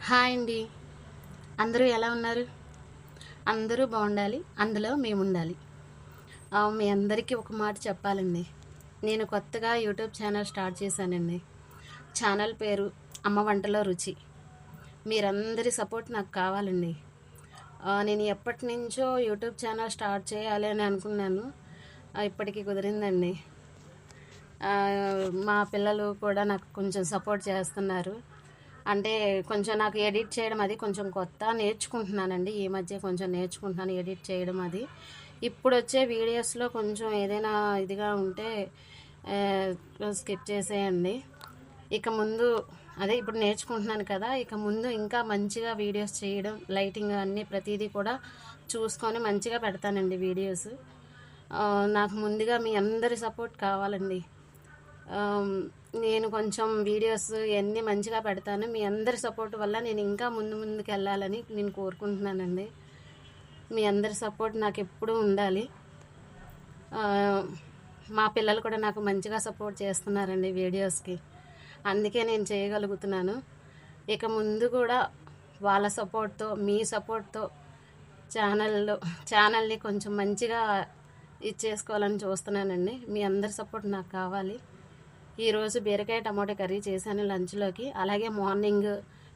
Hi అండి. అందరూ ఎలా ఉన్నారు? అందరూ బాగుండాలి. అందులో మేముండాలి. మీ అందరికీ ఒక మాట చెప్పాలండి. నేను కొత్తగా యూట్యూబ్ ఛానల్ స్టార్ట్ చేశానండి. ఛానల్ పేరు అమ్మ వంటలో రుచి. మీరందరి సపోర్ట్ నాకు కావాలండి. నేను ఎప్పటినుంచో యూట్యూబ్ ఛానల్ స్టార్ట్ చేయాలి అని అనుకున్నాను. ఇప్పటికి కుదిరిందండి. మా పిల్లలు కూడా నాకు కొంచెం సపోర్ట్ చేస్తున్నారు. అంటే కొంచెం నాకు ఎడిట్ చేయడం అది కొంచెం కొత్త నేర్చుకుంటున్నానండి. ఈ మధ్య కొంచెం నేర్చుకుంటున్నాను ఎడిట్ చేయడం అది. ఇప్పుడు వచ్చే వీడియోస్లో కొంచెం ఏదైనా ఇదిగా ఉంటే స్కిప్ చేసేయండి. ఇక ముందు అదే ఇప్పుడు నేర్చుకుంటున్నాను కదా, ఇక ముందు ఇంకా మంచిగా వీడియోస్ చేయడం, లైటింగ్ అన్నీ ప్రతిదీ కూడా చూసుకొని మంచిగా పెడతానండి వీడియోస్. నాకు ముందుగా మీ అందరి సపోర్ట్ కావాలండి. నేను కొంచెం వీడియోస్ ఇవన్నీ మంచిగా పెడతాను. మీ అందరి సపోర్ట్ వల్ల నేను ఇంకా ముందుకు వెళ్ళాలని నేను కోరుకుంటున్నానండి. మీ అందరి సపోర్ట్ నాకు ఎప్పుడూ ఉండాలి. మా పిల్లలు కూడా నాకు మంచిగా సపోర్ట్ చేస్తున్నారండి వీడియోస్కి. అందుకే నేను చేయగలుగుతున్నాను. ఇక ముందు కూడా వాళ్ళ సపోర్ట్తో, మీ సపోర్ట్తో ఛానల్ని కొంచెం మంచిగా ఇచ్చేసుకోవాలని చూస్తున్నానండి. మీ అందరి సపోర్ట్ నాకు కావాలి. ఈరోజు బీరకాయ టమాటో కర్రీ చేశాను లంచ్లోకి. అలాగే మార్నింగ్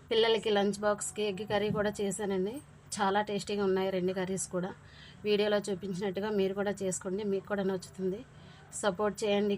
పిల్లలకి లంచ్ బాక్స్కి ఎగ్ కర్రీ కూడా చేశానండి. చాలా టేస్టీగా ఉన్నాయి 2 కర్రీస్ కూడా. వీడియోలో చూపించినట్టుగా మీరు కూడా చేసుకోండి, మీకు కూడా నచ్చుతుంది. సపోర్ట్ చేయండి.